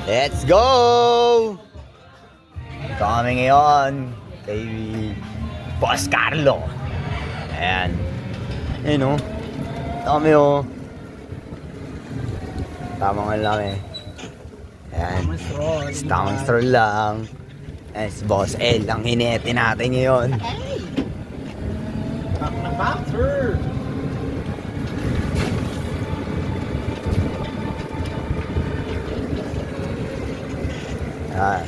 Let's go! Ito kami ngayon kay Boss Carlo. Ayan. Ayan o. Ito kami o. Tama nga lang eh. Ayan. Tamang stroll lang. Ayan si Boss L. Ang hinete natin ngayon. Back na back, sir. Ayan.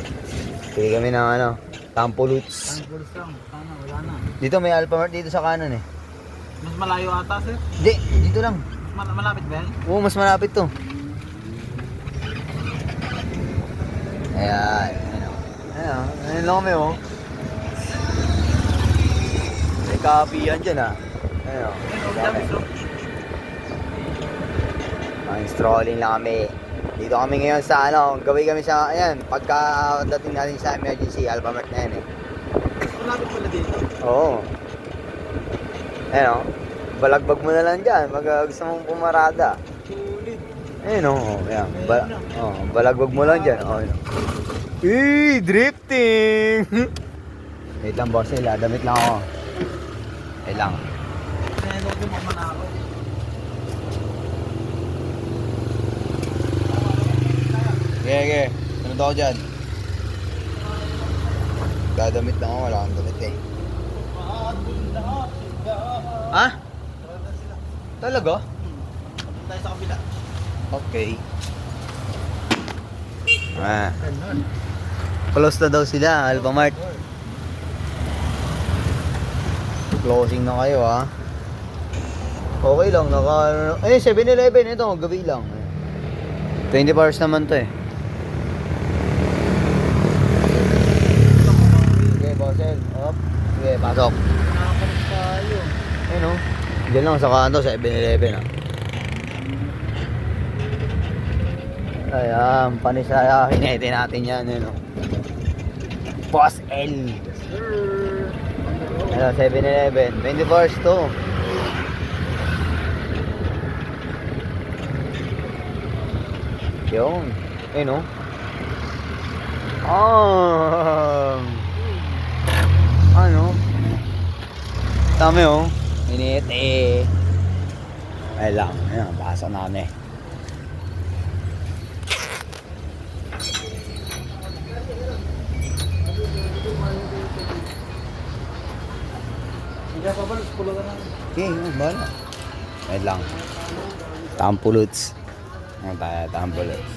Pili kami ng ano, Tampuluts. Pulis lang. Sana, wala na. Dito may Alphamart dito sa kanan eh. Mas malayo ata, sir. Hindi, dito lang. Malapit ba yan? Oo, mas malapit to. Ayan. Ayan. Ayan lang kami oh. May copy yan dyan ah. Ayan oh. Ang strolling lang kami. Dito kami ngayon sa ano, gawin kami sa, ayan, pagka-dating natin sa emergency, Alphamart na yan eh. Malapit pala dito. Oo. Ayan o. Balagbag mo na lang dyan. Gusto mong pumarada. Sulit. Ayan o. Ayan. Balagbag mo lang dyan. Oh, drifting! Wait lang boss. Damit lang ako. Wait lang. Sinagod yung mamanako. Okay. Sunod ako dyan. Dadamit lang ako. Wala akong damit eh. Ha? Talaga? Tayo sa kabila. Okay. Close na daw sila, Alphamart. Closing na kayo ha. Okay lang, 7-Eleven ito, gabi lang. 24 hours naman to eh. Okay, bossel. Up. Okay, pasok. Nakakalit tayo. Ayun o. Diyan lang sa kanto, 7-Eleven ha. Ayan, panisaya. Hinete natin yan. Ayun o. Boss L. Sir. Hello, 7-Eleven. 24 hours to. Yung. Ayun o. Ano? Dami o. Init eh. Ay lang. Ayan, pasok namin. Hindi pa ba? Pulo ka na. Okay, bala. Ay lang. Tampuluts. Ano tayo? Tampuluts.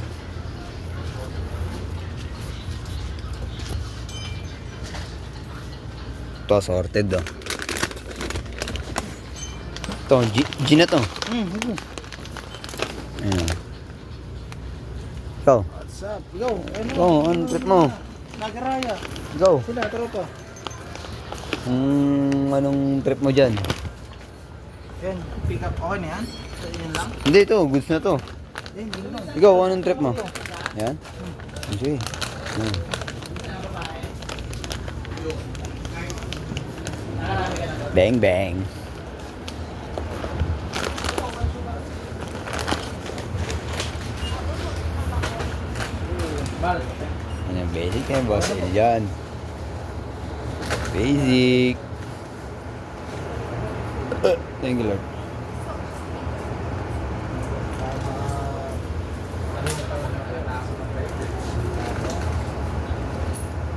Ito, sorted oh. Ito, G na to. Oo. Ayan. Ikaw. What's up? Go. Anong trip mo? Nagaraya. Go. Sila, tropa. Anong trip mo dyan? Yan, pick up. Okay na yan? Yan lang? Hindi, ito. Goods na to. Yan, yun lang. Ikaw, anong trip mo? Yan? Sige. Bang, bang. Bal. Ano yung basic eh, boss? Yan dyan. Basic. Thank you, Lord.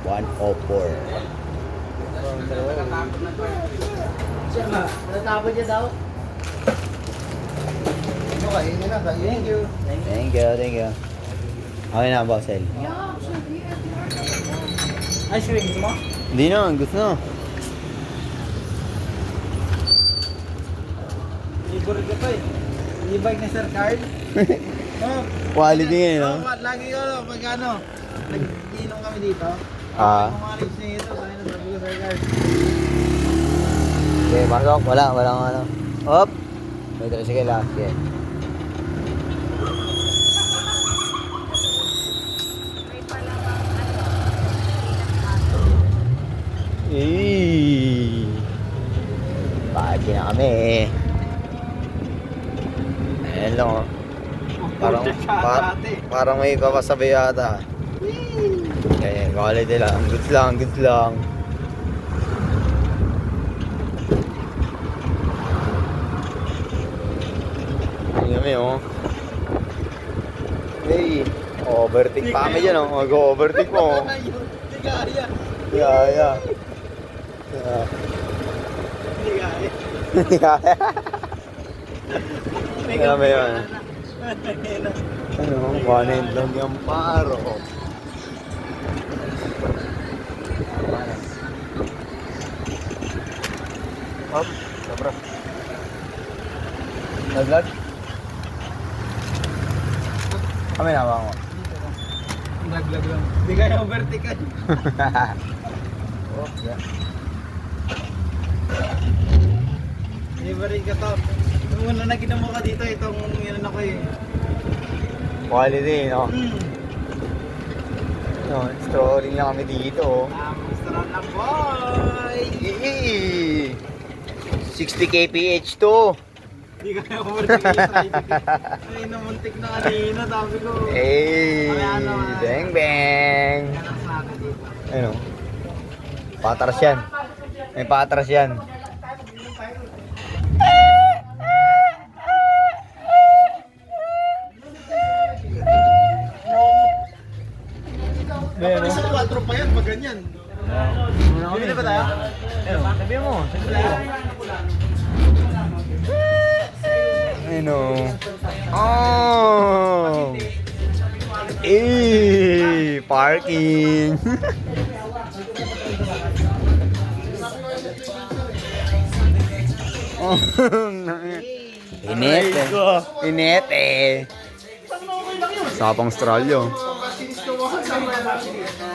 $104. Siya nga, natapon niya daw. Okay, yun na. Thank you. Thank you. Okay na, boss L. Ice cream, gusto mo? Hindi na, gusto na. Libre ka pa eh. E-bike na Sir Carl. Oh, Quality ngayon, no? lagi ko, pag ano, nag-inom kami dito. Ah. Kung mga lips nito, sabi na sabi ko Sir Carl. Okay, pasok. Wala ano. Hop. May tricycle lang. Okay. Pagi na kami. Ayan lang oh. Parang, parang may papasabi yata. Kaya quality lang. Goods lang, goods lang. Ayan may oh. Hey, overtake pa kami dyan oh. Mag-overtake mo. Hindi kaya. Yeah. Hindi kaya. Alam mo yun. Ano, one end lang yung paro. Hop, sobra. Naglag? Kami nawa ko. Naglag lang. Hindi kaya overtake. Oh, yeah. Hindi ba rin ka to? Yung una na ginawa ka dito, itong yun ako eh. Quality, no? Hmm. No, strolling lang kami dito. Restaurant na boy! Yee! 60 kph to. Hindi kaya overtake. Ay, namuntik na kanina, sabi ko. Hey! Ano, Bang bang! Kanas natin dito. Ano? Patras yan. May patras yan. Kapag isang 4 pa yan, pag ganyan. Bili na ba tayo? Ano? Sabi mo. Ano? Oh! Parking! Oh, init eh. Init eh. Sa pang Australia.